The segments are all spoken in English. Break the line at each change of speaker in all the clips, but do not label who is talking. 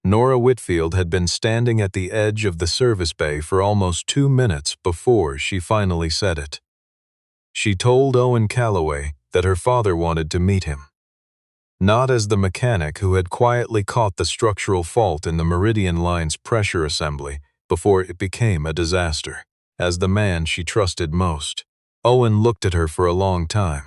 Nora Whitfield had been standing at the edge of the service bay for almost 2 minutes before she finally said it. She told Owen Calloway that her father wanted to meet him. Not as the mechanic who had quietly caught the structural fault in the Meridian Line's pressure assembly before it became a disaster. As the man she trusted most. Owen looked at her for a long time.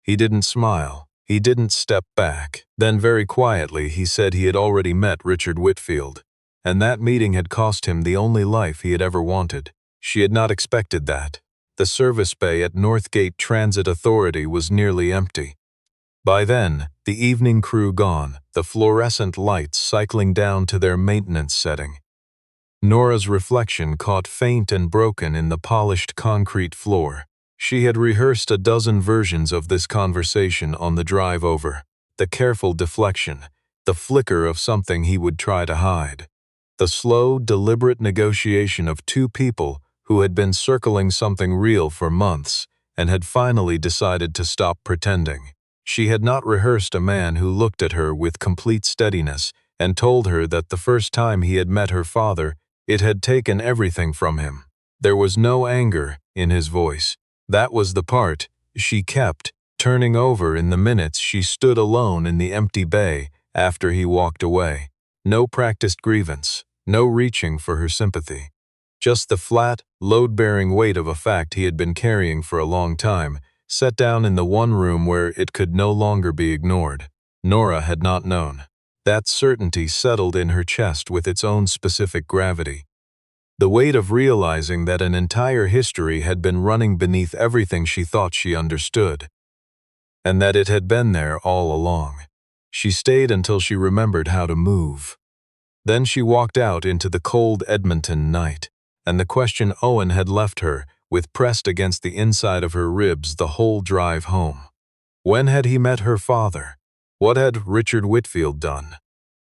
He didn't smile. He didn't step back. Then very quietly he said he had already met Richard Whitfield, and that meeting had cost him the only life he had ever wanted. She had not expected that. The service bay at Northgate Transit Authority was nearly empty. By then, the evening crew gone, the fluorescent lights cycling down to their maintenance setting. Nora's reflection caught faint and broken in the polished concrete floor. She had rehearsed a dozen versions of this conversation on the drive over. The careful deflection, the flicker of something he would try to hide. The slow, deliberate negotiation of two people who had been circling something real for months and had finally decided to stop pretending. She had not rehearsed a man who looked at her with complete steadiness and told her that the first time he had met her father, it had taken everything from him. There was no anger in his voice. That was the part she kept turning over in the minutes she stood alone in the empty bay after he walked away. No practiced grievance, no reaching for her sympathy. Just the flat, load-bearing weight of a fact he had been carrying for a long time, set down in the one room where it could no longer be ignored. Nora had not known. That certainty settled in her chest with its own specific gravity. The weight of realizing that an entire history had been running beneath everything she thought she understood, and that it had been there all along. She stayed until she remembered how to move. Then she walked out into the cold Edmonton night, and the question Owen had left her with pressed against the inside of her ribs the whole drive home. When had he met her father? What had Richard Whitfield done?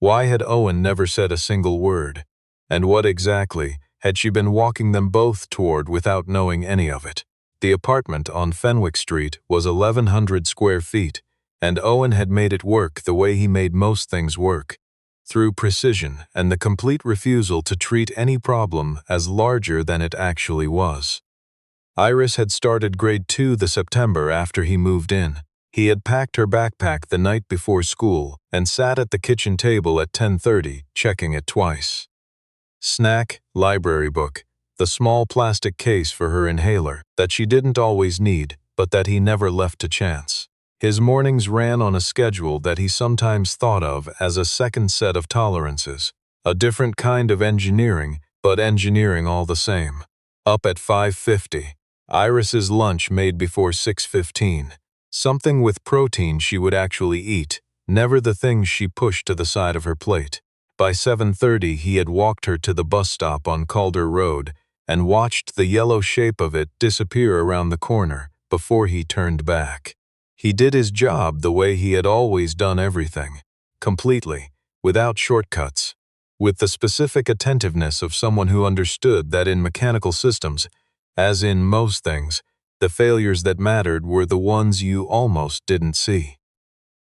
Why had Owen never said a single word? And what exactly had she been walking them both toward without knowing any of it? The apartment on Fenwick Street was 1,100 square feet, and Owen had made it work the way he made most things work, through precision and the complete refusal to treat any problem as larger than it actually was. Iris had started grade 2 the September after he moved in. He had packed her backpack the night before school and sat at the kitchen table at 10:30, checking it twice. Snack, library book, the small plastic case for her inhaler that she didn't always need, but that he never left to chance. His mornings ran on a schedule that he sometimes thought of as a second set of tolerances, a different kind of engineering, but engineering all the same. Up at 5:50, Iris's lunch made before 6:15. Something with protein she would actually eat, never the things she pushed to the side of her plate. By 7:30 he had walked her to the bus stop on Calder Road and watched the yellow shape of it disappear around the corner before he turned back. He did his job the way he had always done everything, completely, without shortcuts, with the specific attentiveness of someone who understood that in mechanical systems, as in most things, the failures that mattered were the ones you almost didn't see.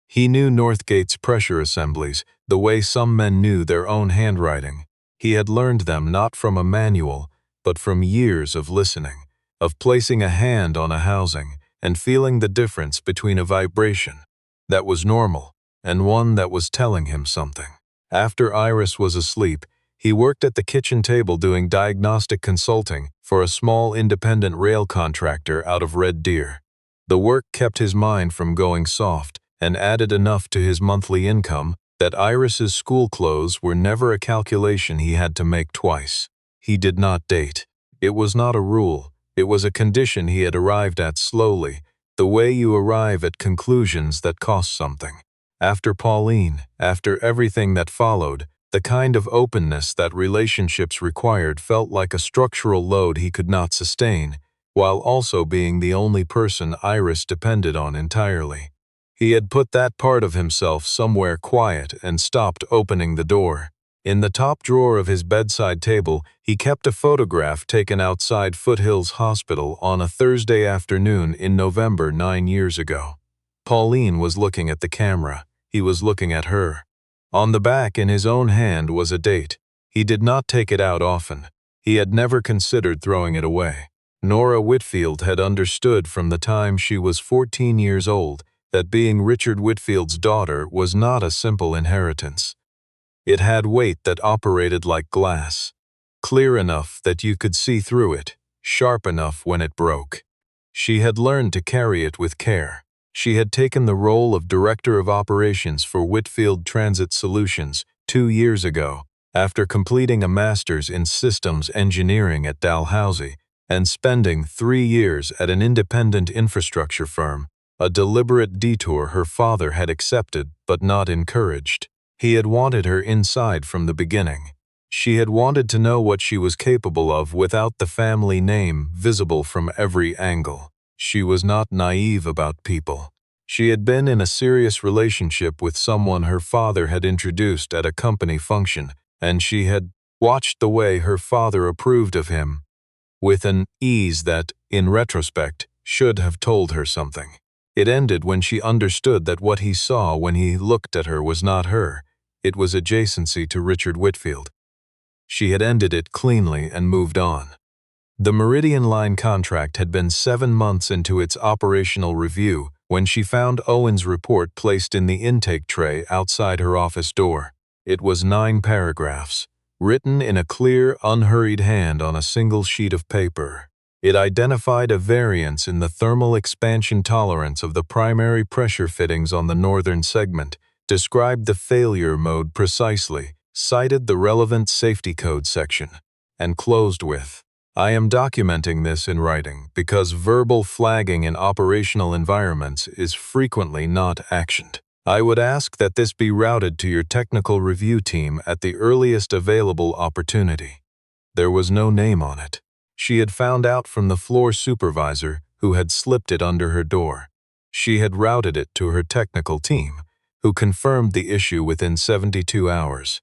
He knew Northgate's pressure assemblies the way some men knew their own handwriting. He had learned them not from a manual, but from years of listening, of placing a hand on a housing and feeling the difference between a vibration that was normal and one that was telling him something. After Iris was asleep, he worked at the kitchen table doing diagnostic consulting for a small independent rail contractor out of Red Deer. The work kept his mind from going soft and added enough to his monthly income that Iris's school clothes were never a calculation he had to make twice. He did not date. It was not a rule. It was a condition he had arrived at slowly, the way you arrive at conclusions that cost something. After Pauline, after everything that followed, the kind of openness that relationships required felt like a structural load he could not sustain, while also being the only person Iris depended on entirely. He had put that part of himself somewhere quiet and stopped opening the door. In the top drawer of his bedside table, he kept a photograph taken outside Foothills Hospital on a Thursday afternoon in November 9 years ago. Pauline was looking at the camera. He was looking at her. On the back in his own hand was a date. He did not take it out often. He had never considered throwing it away. Nora Whitfield had understood from the time she was 14 years old that being Richard Whitfield's daughter was not a simple inheritance. It had weight that operated like glass, clear enough that you could see through it, sharp enough when it broke. She had learned to carry it with care. She had taken the role of Director of Operations for Whitfield Transit Solutions 2 years ago, after completing a master's in systems engineering at Dalhousie and spending 3 years at an independent infrastructure firm, a deliberate detour her father had accepted but not encouraged. He had wanted her inside from the beginning. She had wanted to know what she was capable of without the family name visible from every angle. She was not naive about people. She had been in a serious relationship with someone her father had introduced at a company function, and she had watched the way her father approved of him, with an ease that, in retrospect, should have told her something. It ended when she understood that what he saw when he looked at her was not her. It was adjacency to Richard Whitfield. She had ended it cleanly and moved on. The Meridian Line contract had been 7 months into its operational review when she found Owen's report placed in the intake tray outside her office door. It was 9 paragraphs, written in a clear, unhurried hand on a single sheet of paper. It identified a variance in the thermal expansion tolerance of the primary pressure fittings on the northern segment, described the failure mode precisely, cited the relevant safety code section, and closed with, "I am documenting this in writing because verbal flagging in operational environments is frequently not actioned. I would ask that this be routed to your technical review team at the earliest available opportunity." There was no name on it. She had found out from the floor supervisor who had slipped it under her door. She had routed it to her technical team, who confirmed the issue within 72 hours,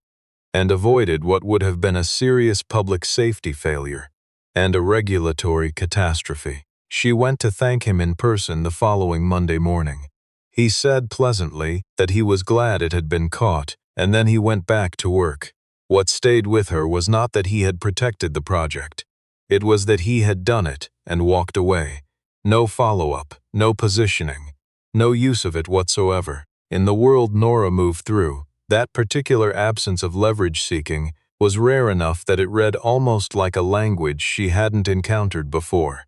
and avoided what would have been a serious public safety failure and a regulatory catastrophe. She went to thank him in person the following Monday morning. He said pleasantly that he was glad it had been caught, and then he went back to work. What stayed with her was not that he had protected the project. It was that he had done it and walked away. No follow-up, no positioning, no use of it whatsoever. In the world Nora moved through, that particular absence of leverage-seeking was rare enough that it read almost like a language she hadn't encountered before.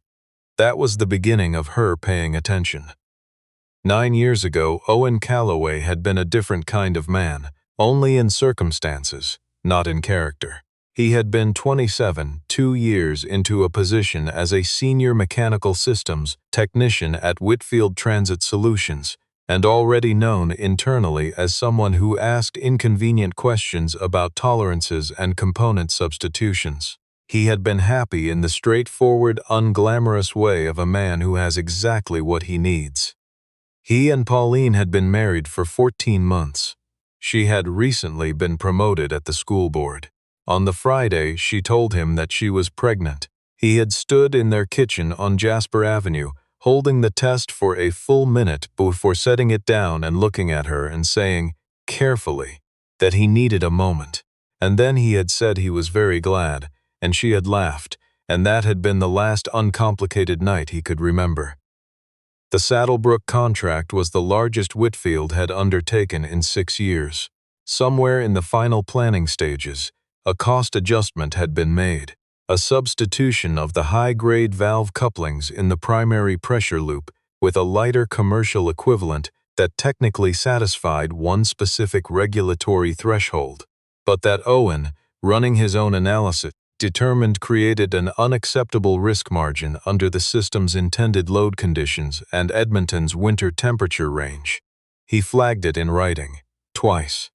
That was the beginning of her paying attention. 9 years ago, Owen Calloway had been a different kind of man, only in circumstances, not in character. He had been 27, 2 years into a position as a senior mechanical systems technician at Whitfield Transit Solutions, and already known internally as someone who asked inconvenient questions about tolerances and component substitutions. He had been happy in the straightforward, unglamorous way of a man who has exactly what he needs. He and Pauline had been married for 14 months. She had recently been promoted at the school board. On the Friday, she told him that she was pregnant. He had stood in their kitchen on Jasper Avenue, holding the test for a full minute before setting it down and looking at her and saying, carefully, that he needed a moment. And then he had said he was very glad, and she had laughed, and that had been the last uncomplicated night he could remember. The Saddlebrook contract was the largest Whitfield had undertaken in 6 years. Somewhere in the final planning stages, a cost adjustment had been made. A substitution of the high-grade valve couplings in the primary pressure loop with a lighter commercial equivalent that technically satisfied one specific regulatory threshold, but that Owen, running his own analysis, determined created an unacceptable risk margin under the system's intended load conditions and Edmonton's winter temperature range. He flagged it in writing, twice.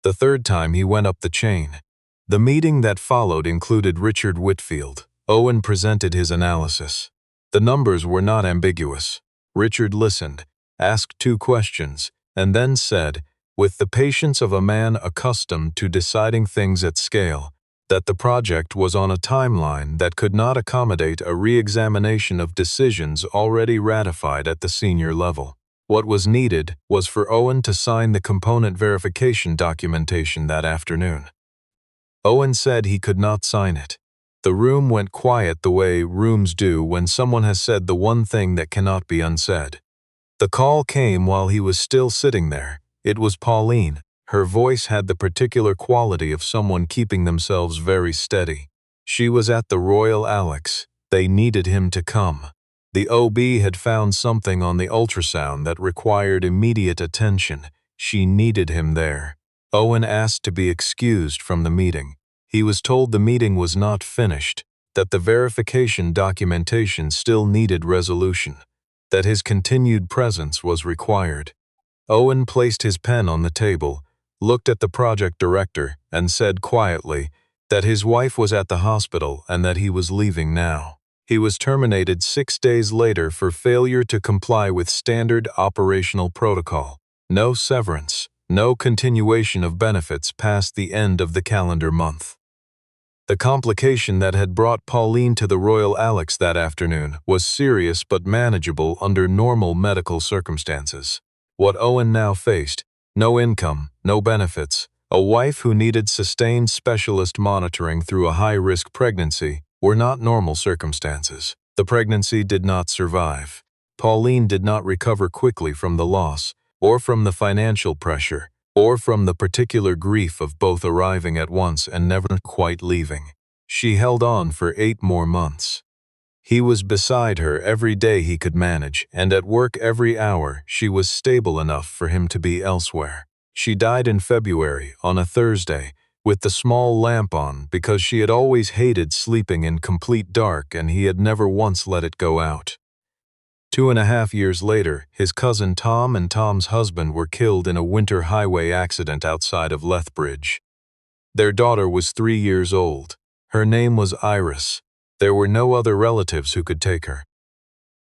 The third time he went up the chain. The meeting that followed included Richard Whitfield. Owen presented his analysis. The numbers were not ambiguous. Richard listened, asked 2 questions, and then said, with the patience of a man accustomed to deciding things at scale, that the project was on a timeline that could not accommodate a re-examination of decisions already ratified at the senior level. What was needed was for Owen to sign the component verification documentation that afternoon. Owen said he could not sign it. The room went quiet the way rooms do when someone has said the one thing that cannot be unsaid. The call came while he was still sitting there. It was Pauline. Her voice had the particular quality of someone keeping themselves very steady. She was at the Royal Alex. They needed him to come. The OB had found something on the ultrasound that required immediate attention. She needed him there. Owen asked to be excused from the meeting. He was told the meeting was not finished, that the verification documentation still needed resolution, that his continued presence was required. Owen placed his pen on the table, looked at the project director, and said quietly that his wife was at the hospital and that he was leaving now. He was terminated 6 days later for failure to comply with standard operational protocol. No severance, no continuation of benefits past the end of the calendar month. The complication that had brought Pauline to the Royal Alex that afternoon was serious but manageable under normal medical circumstances. What Owen now faced, no income, no benefits, a wife who needed sustained specialist monitoring through a high-risk pregnancy, were not normal circumstances. The pregnancy did not survive. Pauline did not recover quickly from the loss, or from the financial pressure, or from the particular grief of both arriving at once and never quite leaving. She held on for 8 more months. He was beside her every day he could manage, and at work every hour she was stable enough for him to be elsewhere. She died in February, on a Thursday, with the small lamp on because she had always hated sleeping in complete dark and he had never once let it go out. 2.5 years later, his cousin Tom and Tom's husband were killed in a winter highway accident outside of Lethbridge. Their daughter was 3 years old. Her name was Iris. There were no other relatives who could take her.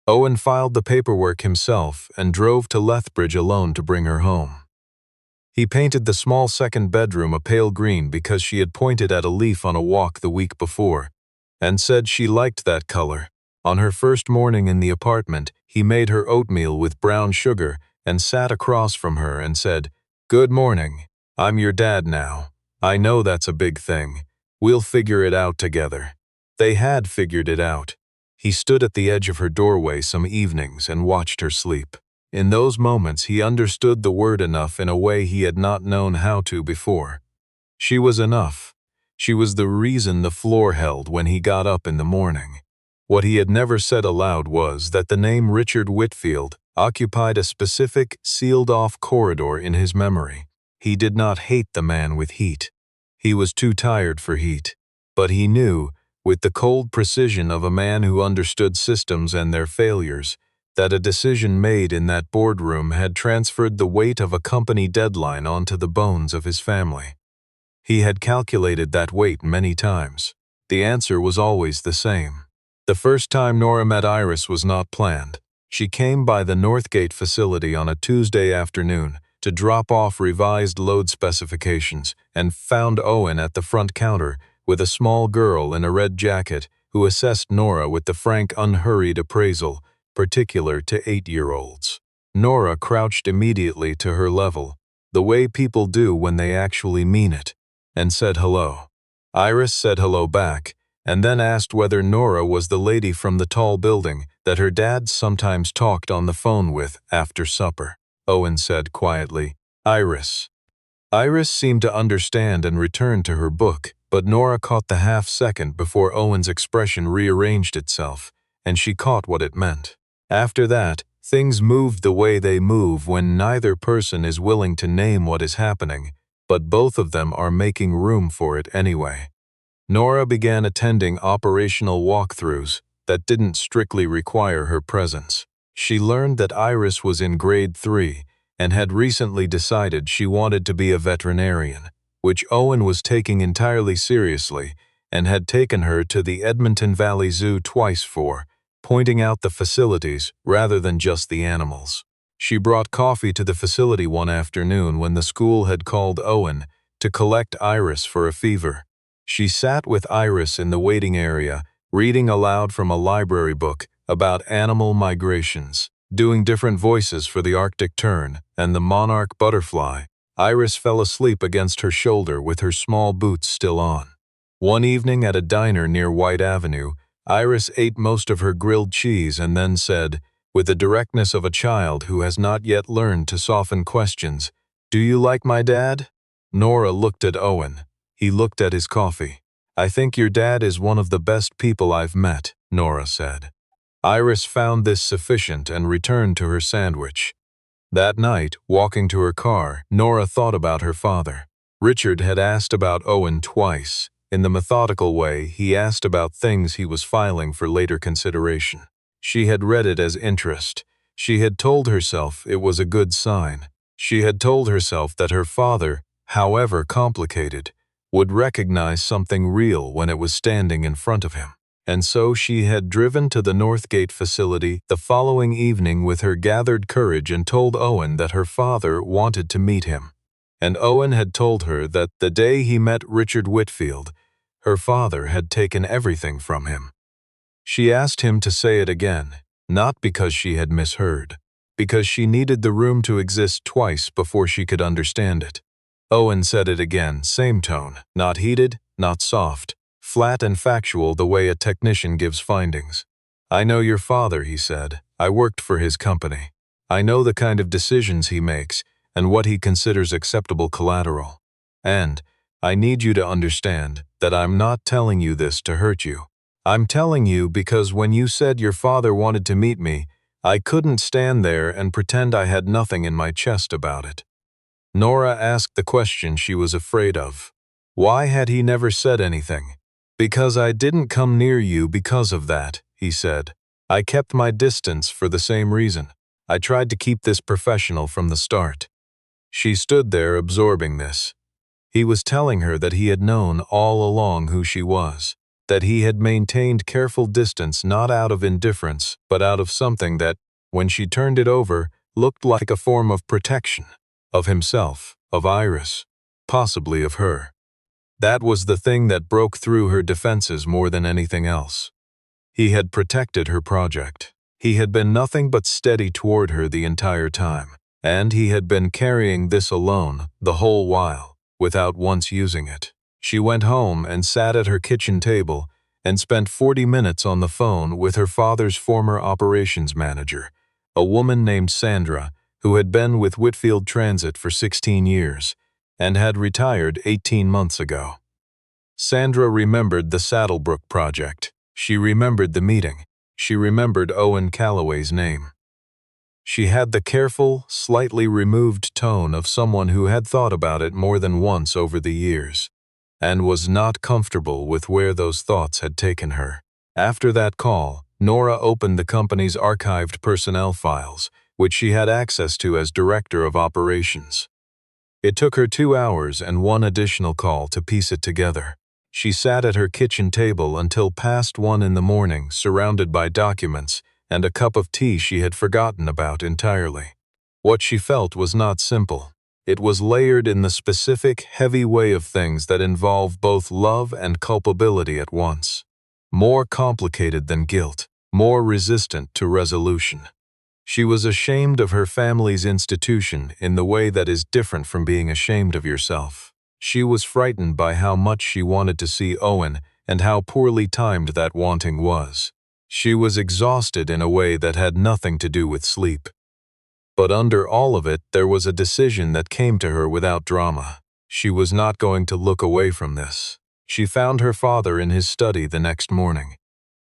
Owen filed the paperwork himself and drove to Lethbridge alone to bring her home. He painted the small second bedroom a pale green because she had pointed at a leaf on a walk the week before, and said she liked that color. On her first morning in the apartment, he made her oatmeal with brown sugar and sat across from her and said, "Good morning. I'm your dad now. I know that's a big thing. We'll figure it out together." They had figured it out. He stood at the edge of her doorway some evenings and watched her sleep. In those moments, he understood the word enough in a way he had not known how to before. She was enough. She was the reason the floor held when he got up in the morning. What he had never said aloud was that the name Richard Whitfield occupied a specific, sealed-off corridor in his memory. He did not hate the man with heat. He was too tired for heat. But he knew, with the cold precision of a man who understood systems and their failures, that a decision made in that boardroom had transferred the weight of a company deadline onto the bones of his family. He had calculated that weight many times. The answer was always the same. The first time Nora met Iris was not planned. She came by the Northgate facility on a Tuesday afternoon to drop off revised load specifications and found Owen at the front counter with a small girl in a red jacket who assessed Nora with the frank, unhurried appraisal particular to 8-year-olds. Nora crouched immediately to her level, the way people do when they actually mean it, and said hello. Iris said hello back, and then asked whether Nora was the lady from the tall building that her dad sometimes talked on the phone with after supper. Owen said quietly, "Iris." Iris seemed to understand and returned to her book, but Nora caught the half-second before Owen's expression rearranged itself, and she caught what it meant. After that, things moved the way they move when neither person is willing to name what is happening, but both of them are making room for it anyway. Nora began attending operational walkthroughs that didn't strictly require her presence. She learned that Iris was in grade 3 and had recently decided she wanted to be a veterinarian, which Owen was taking entirely seriously and had taken her to the Edmonton Valley Zoo twice for, pointing out the facilities rather than just the animals. She brought coffee to the facility one afternoon when the school had called Owen to collect Iris for a fever. She sat with Iris in the waiting area, reading aloud from a library book about animal migrations. Doing different voices for the Arctic tern and the monarch butterfly, Iris fell asleep against her shoulder with her small boots still on. One evening at a diner near White Avenue, Iris ate most of her grilled cheese and then said, with the directness of a child who has not yet learned to soften questions, "Do you like my dad?" Nora looked at Owen. He looked at his coffee. "I think your dad is one of the best people I've met," Nora said. Iris found this sufficient and returned to her sandwich. That night, walking to her car, Nora thought about her father. Richard had asked about Owen twice. In the methodical way, he asked about things he was filing for later consideration. She had read it as interest. She had told herself it was a good sign. She had told herself that her father, however complicated, would recognize something real when it was standing in front of him. And so she had driven to the Northgate facility the following evening with her gathered courage and told Owen that her father wanted to meet him. And Owen had told her that the day he met Richard Whitfield, her father had taken everything from him. She asked him to say it again, not because she had misheard, because she needed the room to exist twice before she could understand it. Owen said it again, same tone, not heated, not soft. Flat and factual the way a technician gives findings. "I know your father," he said. "I worked for his company. I know the kind of decisions he makes and what he considers acceptable collateral. And I need you to understand that I'm not telling you this to hurt you. I'm telling you because when you said your father wanted to meet me, I couldn't stand there and pretend I had nothing in my chest about it." Nora asked the question she was afraid of. Why had he never said anything? "Because I didn't come near you because of that," he said. "I kept my distance for the same reason. I tried to keep this professional from the start." She stood there absorbing this. He was telling her that he had known all along who she was, that he had maintained careful distance not out of indifference, but out of something that, when she turned it over, looked like a form of protection, of himself, of Iris, possibly of her. That was the thing that broke through her defenses more than anything else. He had protected her project. He had been nothing but steady toward her the entire time, and he had been carrying this alone the whole while, without once using it. She went home and sat at her kitchen table and spent 40 minutes on the phone with her father's former operations manager, a woman named Sandra, who had been with Whitfield Transit for 16 years, and had retired 18 months ago. Sandra remembered the Saddlebrook project. She remembered the meeting. She remembered Owen Calloway's name. She had the careful, slightly removed tone of someone who had thought about it more than once over the years, and was not comfortable with where those thoughts had taken her. After that call, Nora opened the company's archived personnel files, which she had access to as director of operations. It took her 2 hours and one additional call to piece it together. She sat at her kitchen table until past 1 in the morning, surrounded by documents and a cup of tea she had forgotten about entirely. What she felt was not simple. It was layered in the specific, heavy way of things that involve both love and culpability at once. More complicated than guilt, more resistant to resolution. She was ashamed of her family's institution in the way that is different from being ashamed of yourself. She was frightened by how much she wanted to see Owen and how poorly timed that wanting was. She was exhausted in a way that had nothing to do with sleep. But under all of it, there was a decision that came to her without drama. She was not going to look away from this. She found her father in his study the next morning.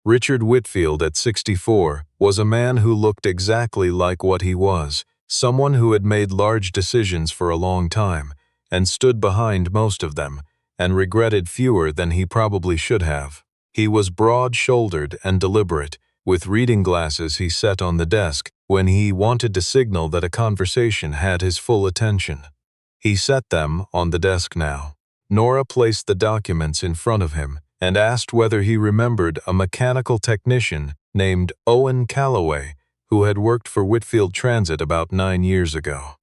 Richard Whitfield, at 64, was a man who looked exactly like what he was, someone who had made large decisions for a long time, and stood behind most of them, and regretted fewer than he probably should have. He was broad-shouldered and deliberate, with reading glasses he set on the desk when he wanted to signal that a conversation had his full attention. He set them on the desk now. Nora placed the documents in front of him and asked whether he remembered a mechanical technician named Owen Calloway who had worked for Whitfield Transit about 9 years ago.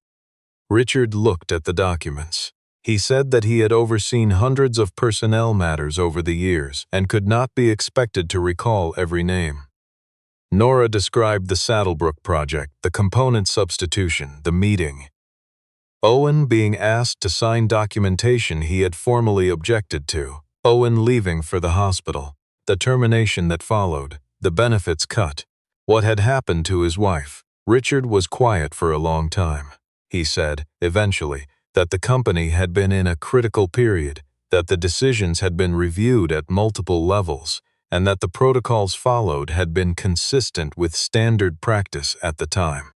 Richard looked at the documents. He said that he had overseen hundreds of personnel matters over the years and could not be expected to recall every name. Nora described the Saddlebrook project, the component substitution, the meeting. Owen being asked to sign documentation he had formally objected to. Owen leaving for the hospital. The termination that followed. The benefits cut. What had happened to his wife. Richard was quiet for a long time. He said, eventually, that the company had been in a critical period, that the decisions had been reviewed at multiple levels, and that the protocols followed had been consistent with standard practice at the time.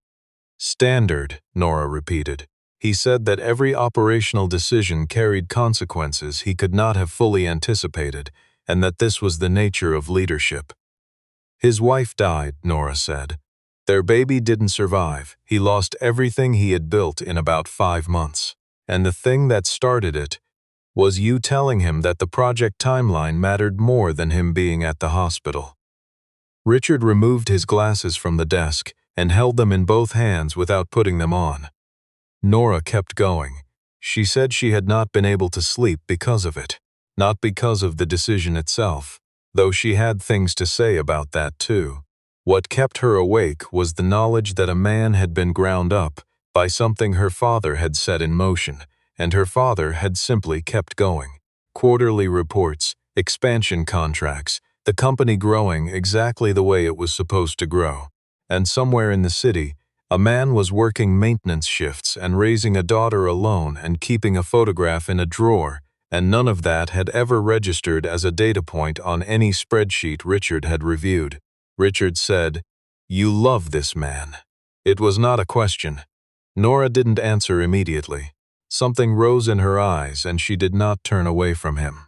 Standard, Nora repeated. He said that every operational decision carried consequences he could not have fully anticipated, and that this was the nature of leadership. His wife died, Nora said. Their baby didn't survive. He lost everything he had built in about 5 months. And the thing that started it was you telling him that the project timeline mattered more than him being at the hospital. Richard removed his glasses from the desk and held them in both hands without putting them on. Nora kept going. She said she had not been able to sleep because of it, not because of the decision itself, though she had things to say about that too. What kept her awake was the knowledge that a man had been ground up by something her father had set in motion, and her father had simply kept going. Quarterly reports, expansion contracts, the company growing exactly the way it was supposed to grow. And somewhere in the city, a man was working maintenance shifts and raising a daughter alone and keeping a photograph in a drawer, and none of that had ever registered as a data point on any spreadsheet Richard had reviewed. Richard said, "You love this man." It was not a question. Nora didn't answer immediately. Something rose in her eyes and she did not turn away from him.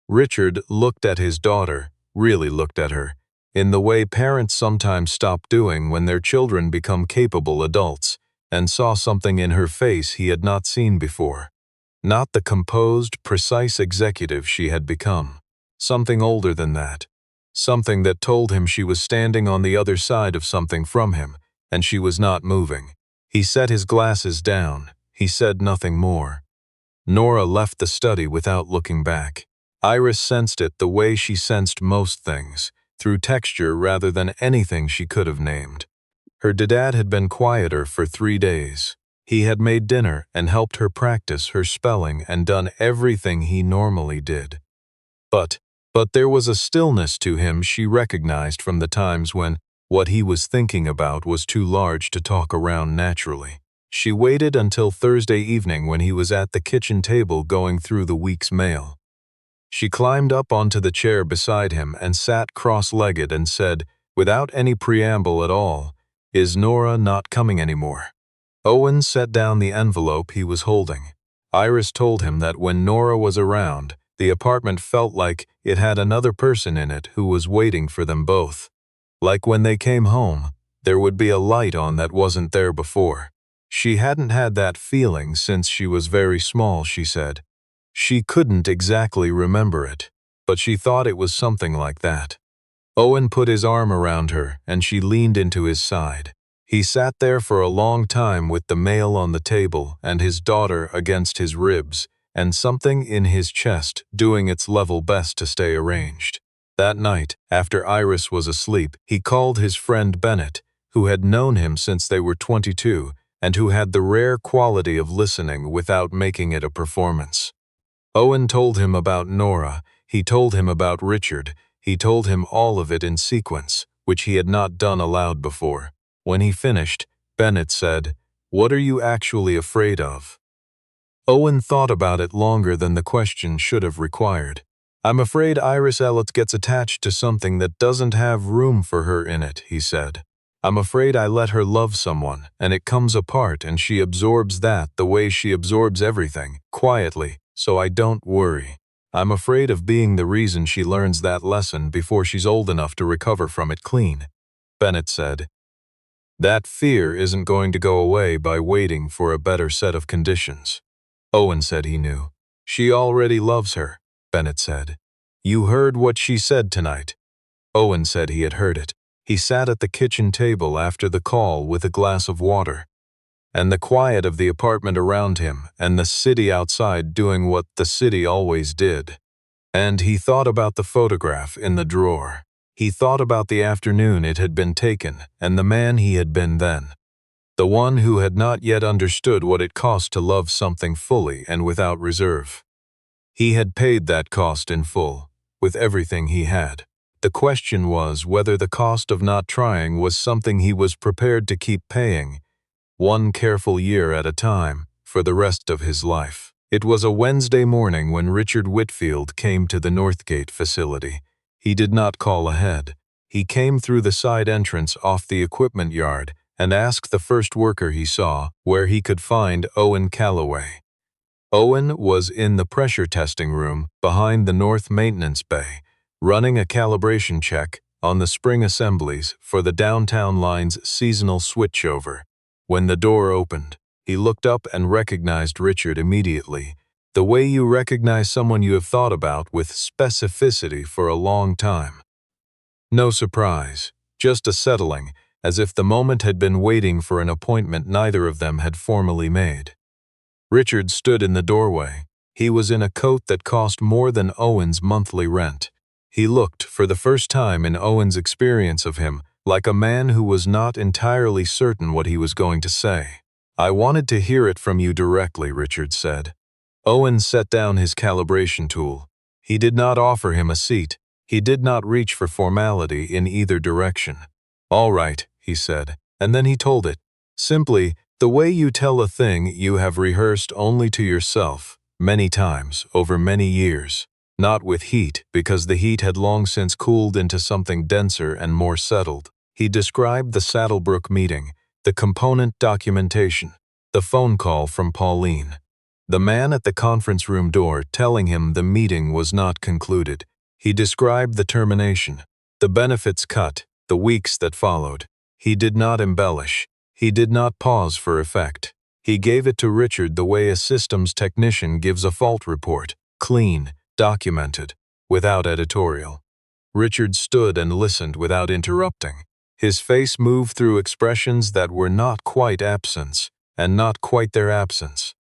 Richard looked at his daughter, really looked at her, in the way parents sometimes stop doing when their children become capable adults, and saw something in her face he had not seen before. Not the composed, precise executive she had become. Something older than that. Something that told him she was standing on the other side of something from him, and she was not moving. He set his glasses down. He said nothing more. Nora left the study without looking back. Iris sensed it the way she sensed most things, through texture rather than anything she could have named. Her dad had been quieter for 3 days. He had made dinner and helped her practice her spelling and done everything he normally did. But there was a stillness to him she recognized from the times when what he was thinking about was too large to talk around naturally. She waited until Thursday evening when he was at the kitchen table going through the week's mail. She climbed up onto the chair beside him and sat cross-legged and said, without any preamble at all, "Is Nora not coming anymore?" Owen set down the envelope he was holding. Iris told him that when Nora was around, the apartment felt like it had another person in it who was waiting for them both. Like when they came home, there would be a light on that wasn't there before. She hadn't had that feeling since she was very small, she said. She couldn't exactly remember it, but she thought it was something like that. Owen put his arm around her, and she leaned into his side. He sat there for a long time with the mail on the table and his daughter against his ribs, and something in his chest doing its level best to stay arranged. That night, after Iris was asleep, he called his friend Bennett, who had known him since they were 22, and who had the rare quality of listening without making it a performance. Owen told him about Nora, he told him about Richard, he told him all of it in sequence, which he had not done aloud before. When he finished, Bennett said, "What are you actually afraid of?" Owen thought about it longer than the question should have required. "I'm afraid Iris Elliott gets attached to something that doesn't have room for her in it," he said. "I'm afraid I let her love someone, and it comes apart and she absorbs that the way she absorbs everything, quietly, so I don't worry. I'm afraid of being the reason she learns that lesson before she's old enough to recover from it clean." Bennett said, "That fear isn't going to go away by waiting for a better set of conditions." Owen said he knew. "She already loves her," Bennett said. "You heard what she said tonight." Owen said he had heard it. He sat at the kitchen table after the call with a glass of water. And the quiet of the apartment around him and the city outside doing what the city always did. And he thought about the photograph in the drawer. He thought about the afternoon it had been taken and the man he had been then. The one who had not yet understood what it cost to love something fully and without reserve. He had paid that cost in full, with everything he had. The question was whether the cost of not trying was something he was prepared to keep paying, one careful year at a time, for the rest of his life. It was a Wednesday morning when Richard Whitfield came to the Northgate facility. He did not call ahead. He came through the side entrance off the equipment yard and asked the first worker he saw where he could find Owen Calloway. Owen was in the pressure testing room behind the north maintenance bay, running a calibration check on the spring assemblies for the downtown line's seasonal switchover. When the door opened, he looked up and recognized Richard immediately, the way you recognize someone you have thought about with specificity for a long time. No surprise, just a settling, as if the moment had been waiting for an appointment neither of them had formally made. Richard stood in the doorway. He was in a coat that cost more than Owen's monthly rent. He looked, for the first time in Owen's experience of him, like a man who was not entirely certain what he was going to say. "I wanted to hear it from you directly," Richard said. Owen set down his calibration tool. He did not offer him a seat. He did not reach for formality in either direction. "All right," he said, and then he told it. Simply, the way you tell a thing you have rehearsed only to yourself, many times, over many years. Not with heat, because the heat had long since cooled into something denser and more settled. He described the Saddlebrook meeting, the component documentation, the phone call from Pauline, the man at the conference room door telling him the meeting was not concluded. He described the termination, the benefits cut, the weeks that followed. He did not embellish. He did not pause for effect. He gave it to Richard the way a systems technician gives a fault report, clean, documented, without editorial. Richard stood and listened without interrupting. His face moved through expressions that were not quite absence, and not quite their absence.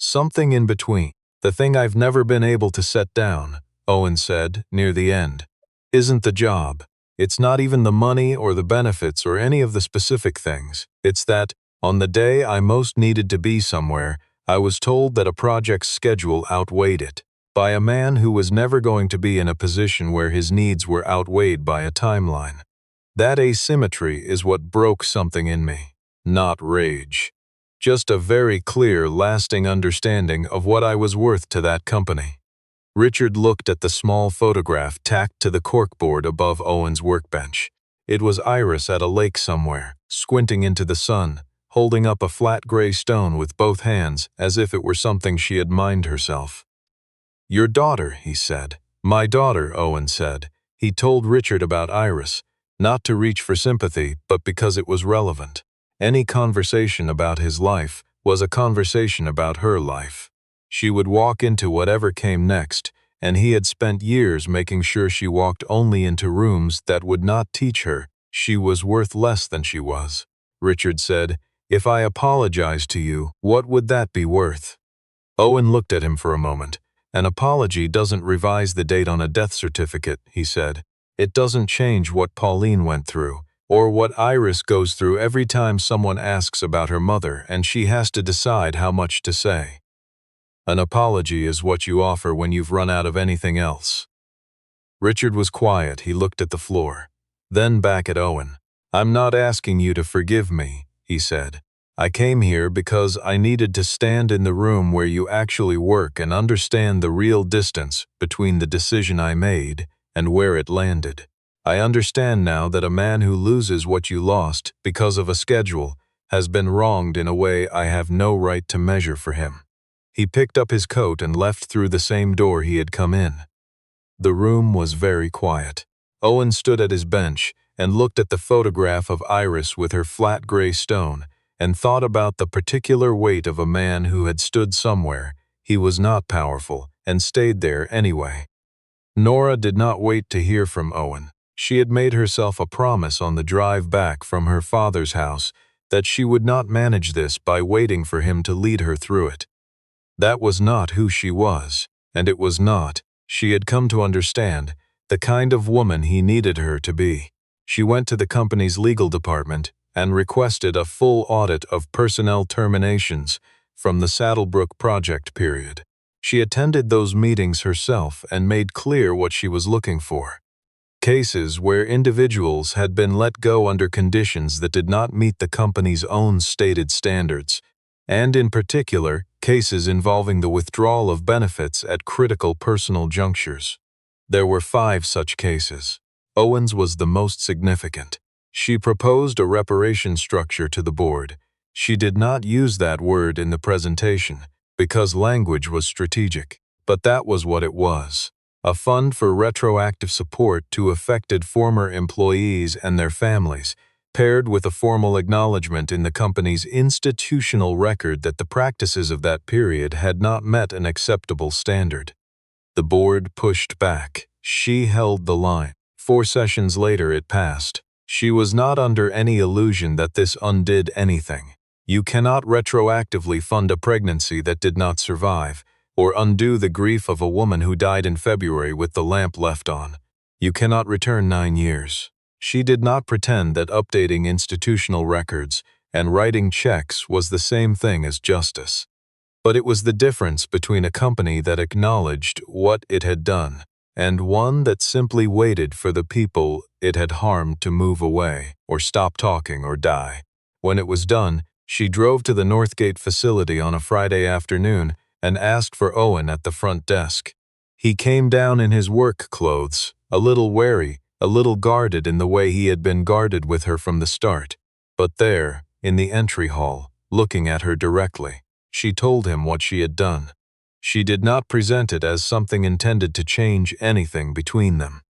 Something in between, the thing I've never been able to set down, Owen said, near the end, isn't the job. It's not even the money or the benefits or any of the specific things. It's that, on the day I most needed to be somewhere, I was told that a project's schedule outweighed it, by a man who was never going to be in a position where his needs were outweighed by a timeline. That asymmetry is what broke something in me. Not rage. Just a very clear, lasting understanding of what I was worth to that company. Richard looked at the small photograph tacked to the corkboard above Owen's workbench. It was Iris at a lake somewhere, squinting into the sun, holding up a flat gray stone with both hands as if it were something she had mined herself. "Your daughter," he said. "My daughter," Owen said. He told Richard about Iris, not to reach for sympathy, but because it was relevant. Any conversation about his life was a conversation about her life. She would walk into whatever came next, and he had spent years making sure she walked only into rooms that would not teach her she was worth less than she was. Richard said, "If I apologize to you, what would that be worth?" Owen looked at him for a moment. "An apology doesn't revise the date on a death certificate," he said. "It doesn't change what Pauline went through, or what Iris goes through every time someone asks about her mother and she has to decide how much to say. An apology is what you offer when you've run out of anything else." Richard was quiet. He looked at the floor, then back at Owen. "I'm not asking you to forgive me," he said. "I came here because I needed to stand in the room where you actually work and understand the real distance between the decision I made and where it landed. I understand now that a man who loses what you lost because of a schedule has been wronged in a way I have no right to measure for him." He picked up his coat and left through the same door he had come in. The room was very quiet. Owen stood at his bench and looked at the photograph of Iris with her flat gray stone and thought about the particular weight of a man who had stood somewhere he was not powerful and stayed there anyway. Nora did not wait to hear from Owen. She had made herself a promise on the drive back from her father's house that she would not manage this by waiting for him to lead her through it. That was not who she was, and it was not, she had come to understand, the kind of woman he needed her to be. She went to the company's legal department and requested a full audit of personnel terminations from the Saddlebrook project period. She attended those meetings herself and made clear what she was looking for. Cases where individuals had been let go under conditions that did not meet the company's own stated standards, and in particular, cases involving the withdrawal of benefits at critical personal junctures. There were 5 such cases. Owen's was the most significant. She proposed a reparation structure to the board. She did not use that word in the presentation because language was strategic, but that was what it was. A fund for retroactive support to affected former employees and their families, paired with a formal acknowledgement in the company's institutional record that the practices of that period had not met an acceptable standard. The board pushed back. She held the line. 4 sessions later it passed. She was not under any illusion that this undid anything. You cannot retroactively fund a pregnancy that did not survive, or undo the grief of a woman who died in February with the lamp left on. You cannot return 9 years. She did not pretend that updating institutional records and writing checks was the same thing as justice. But it was the difference between a company that acknowledged what it had done and one that simply waited for the people it had harmed to move away, or stop talking, or die. When it was done, she drove to the Northgate facility on a Friday afternoon and asked for Owen at the front desk. He came down in his work clothes, a little wary, a little guarded in the way he had been guarded with her from the start. But there, in the entry hall, looking at her directly, she told him what she had done. She did not present it as something intended to change anything between them.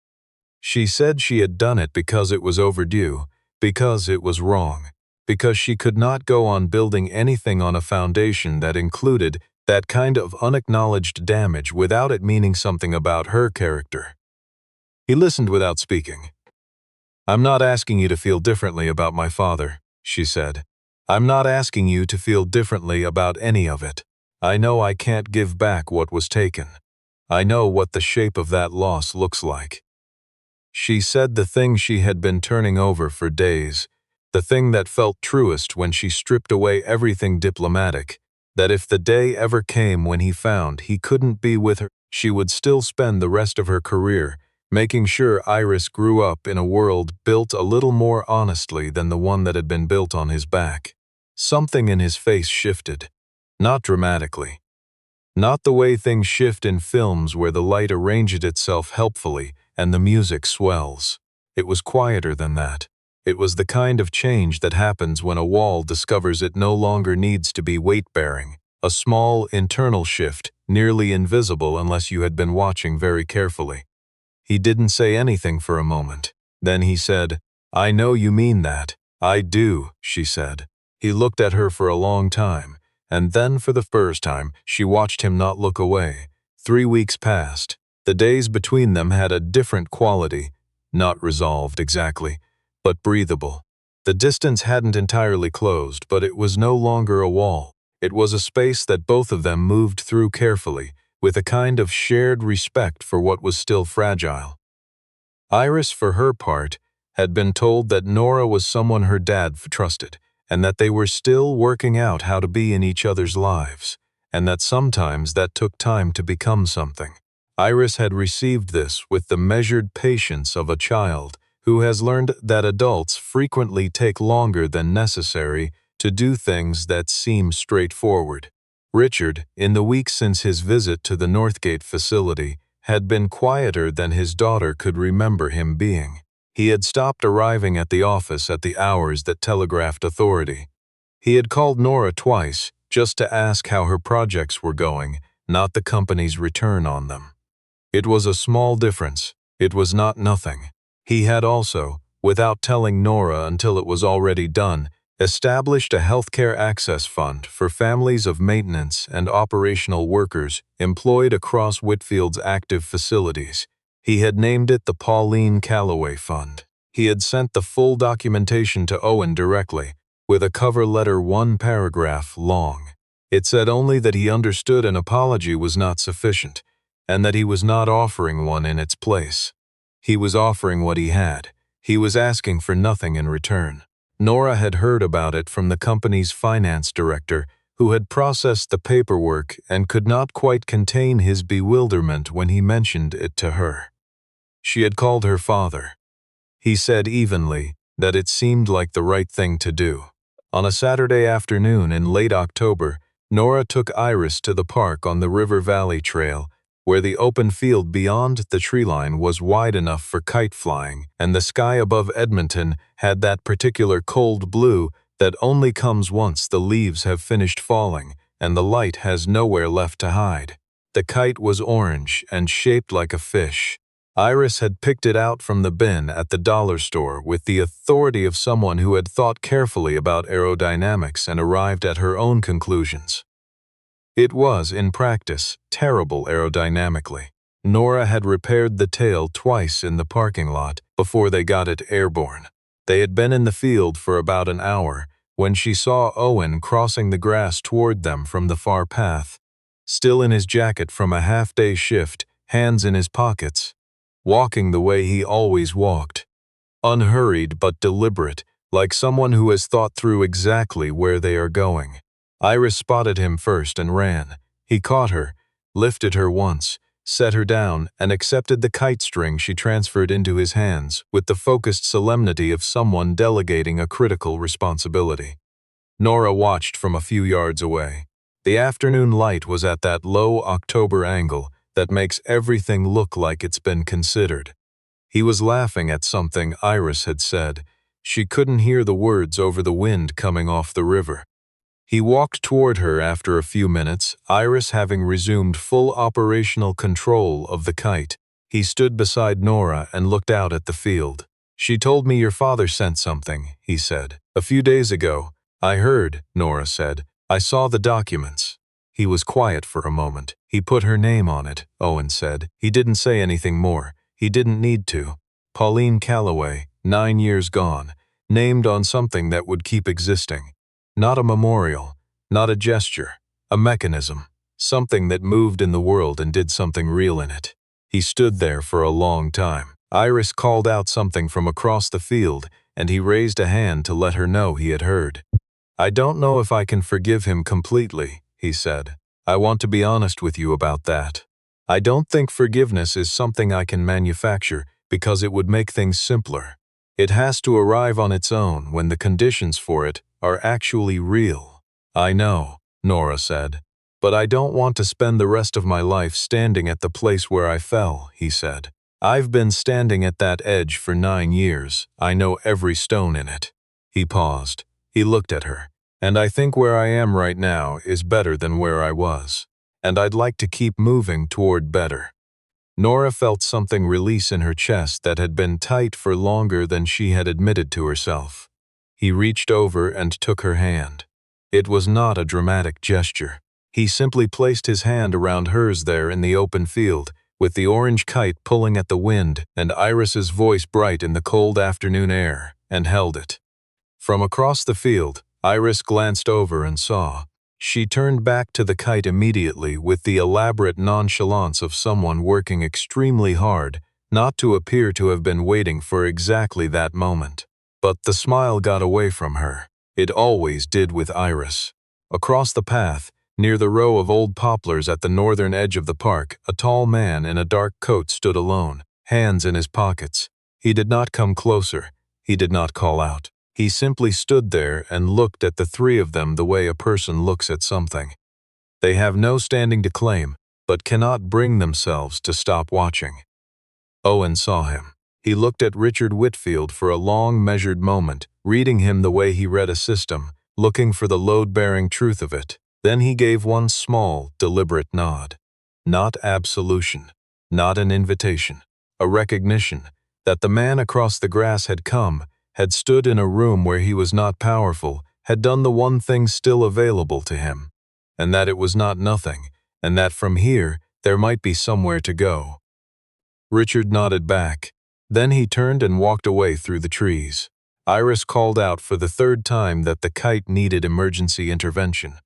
She said she had done it because it was overdue, because it was wrong, because she could not go on building anything on a foundation that included that kind of unacknowledged damage without it meaning something about her character. He listened without speaking. "I'm not asking you to feel differently about my father," she said. "I'm not asking you to feel differently about any of it. I know I can't give back what was taken. I know what the shape of that loss looks like." She said the thing she had been turning over for days, the thing that felt truest when she stripped away everything diplomatic, that if the day ever came when he found he couldn't be with her, she would still spend the rest of her career making sure Iris grew up in a world built a little more honestly than the one that had been built on his back. Something in his face shifted. Not dramatically. Not the way things shift in films where the light arranges itself helpfully and the music swells. It was quieter than that. It was the kind of change that happens when a wall discovers it no longer needs to be weight-bearing, a small internal shift, nearly invisible unless you had been watching very carefully. He didn't say anything for a moment. Then he said, "I know you mean that." "I do," she said. He looked at her for a long time. And then, for the first time, she watched him not look away. 3 weeks passed. The days between them had a different quality, not resolved exactly, but breathable. The distance hadn't entirely closed, but it was no longer a wall. It was a space that both of them moved through carefully, with a kind of shared respect for what was still fragile. Iris, for her part, had been told that Nora was someone her dad trusted, and that they were still working out how to be in each other's lives, and that sometimes that took time to become something. Iris had received this with the measured patience of a child who has learned that adults frequently take longer than necessary to do things that seem straightforward. Richard, in the weeks since his visit to the Northgate facility, had been quieter than his daughter could remember him being. He had stopped arriving at the office at the hours that telegraphed authority. He had called Nora twice, just to ask how her projects were going, not the company's return on them. It was a small difference. It was not nothing. He had also, without telling Nora until it was already done, established a healthcare access fund for families of maintenance and operational workers employed across Whitfield's active facilities. He had named it the Owen Calloway Fund. He had sent the full documentation to Owen directly, with a cover letter 1 paragraph long. It said only that he understood an apology was not sufficient, and that he was not offering one in its place. He was offering what he had. He was asking for nothing in return. Nora had heard about it from the company's finance director, who had processed the paperwork and could not quite contain his bewilderment when he mentioned it to her. She had called her father. He said evenly that it seemed like the right thing to do. On a Saturday afternoon in late October, Nora took Iris to the park on the River Valley Trail, where the open field beyond the tree line was wide enough for kite flying, and the sky above Edmonton had that particular cold blue that only comes once the leaves have finished falling and the light has nowhere left to hide. The kite was orange and shaped like a fish. Iris had picked it out from the bin at the dollar store with the authority of someone who had thought carefully about aerodynamics and arrived at her own conclusions. It was, in practice, terrible aerodynamically. Nora had repaired the tail twice in the parking lot before they got it airborne. They had been in the field for about an hour when she saw Owen crossing the grass toward them from the far path, still in his jacket from a half-day shift, hands in his pockets, walking the way he always walked, unhurried but deliberate, like someone who has thought through exactly where they are going. Iris spotted him first and ran. He caught her, lifted her once, set her down, and accepted the kite string she transferred into his hands with the focused solemnity of someone delegating a critical responsibility. Nora watched from a few yards away. The afternoon light was at that low October angle that makes everything look like it's been considered. He was laughing at something Iris had said. She couldn't hear the words over the wind coming off the river. He walked toward her after a few minutes, Iris having resumed full operational control of the kite. He stood beside Nora and looked out at the field. "She told me your father sent something," he said. "A few days ago." "I heard," Nora said. "I saw the documents." He was quiet for a moment. "He put her name on it," Owen said. "He didn't say anything more. He didn't need to. Pauline Calloway, 9 years gone, named on something that would keep existing. Not a memorial, not a gesture, a mechanism, something that moved in the world and did something real in it." He stood there for a long time. Iris called out something from across the field, and he raised a hand to let her know he had heard. "I don't know if I can forgive him completely," he said. "I want to be honest with you about that. I don't think forgiveness is something I can manufacture because it would make things simpler. It has to arrive on its own when the conditions for it are actually real." "I know," Nora said. "But I don't want to spend the rest of my life standing at the place where I fell," he said. "I've been standing at that edge for 9 years. I know every stone in it." He paused. He looked at her. "And I think where I am right now is better than where I was. And I'd like to keep moving toward better." Nora felt something release in her chest that had been tight for longer than she had admitted to herself. He reached over and took her hand. It was not a dramatic gesture. He simply placed his hand around hers there in the open field, with the orange kite pulling at the wind and Iris's voice bright in the cold afternoon air, and held it. From across the field, Iris glanced over and saw. She turned back to the kite immediately with the elaborate nonchalance of someone working extremely hard, not to appear to have been waiting for exactly that moment. But the smile got away from her. It always did with Iris. Across the path, near the row of old poplars at the northern edge of the park, a tall man in a dark coat stood alone, hands in his pockets. He did not come closer. He did not call out. He simply stood there and looked at the three of them the way a person looks at something. They have no standing to claim, but cannot bring themselves to stop watching. Owen saw him. He looked at Richard Whitfield for a long, measured moment, reading him the way he read a system, looking for the load-bearing truth of it. Then he gave one small, deliberate nod. Not absolution, not an invitation, a recognition that the man across the grass had come, had stood in a room where he was not powerful, had done the one thing still available to him, and that it was not nothing, and that from here there might be somewhere to go. Richard nodded back. Then he turned and walked away through the trees. Iris called out for the third time that the kite needed emergency intervention.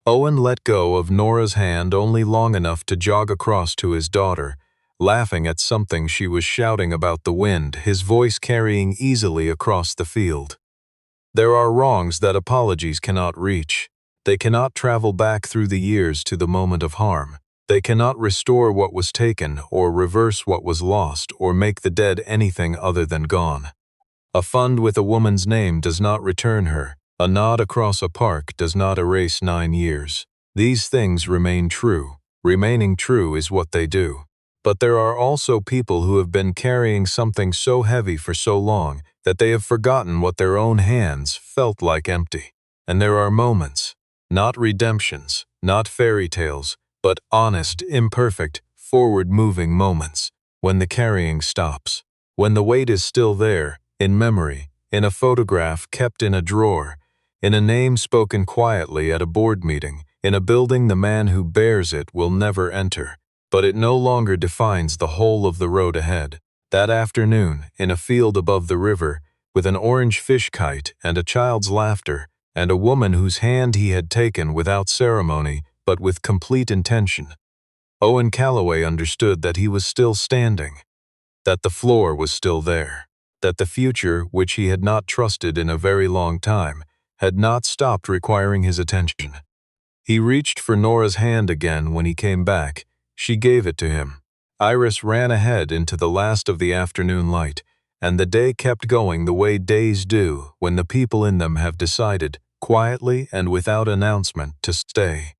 Owen let go of Nora's hand only long enough to jog across to his daughter, laughing at something she was shouting about the wind, his voice carrying easily across the field. There are wrongs that apologies cannot reach. They cannot travel back through the years to the moment of harm. They cannot restore what was taken, or reverse what was lost, or make the dead anything other than gone. A fund with a woman's name does not return her. A nod across a park does not erase 9 years. These things remain true. Remaining true is what they do. But there are also people who have been carrying something so heavy for so long that they have forgotten what their own hands felt like empty. And there are moments, not redemptions, not fairy tales, but honest, imperfect, forward-moving moments, when the carrying stops, when the weight is still there, in memory, in a photograph kept in a drawer, in a name spoken quietly at a board meeting, in a building the man who bears it will never enter, but it no longer defines the whole of the road ahead. That afternoon, in a field above the river, with an orange fish kite and a child's laughter, and a woman whose hand he had taken without ceremony but with complete intention, Owen Calloway understood that he was still standing, that the floor was still there, that the future, which he had not trusted in a very long time, had not stopped requiring his attention. He reached for Nora's hand again when he came back. She gave it to him. Iris ran ahead into the last of the afternoon light, and the day kept going the way days do when the people in them have decided, quietly and without announcement, to stay.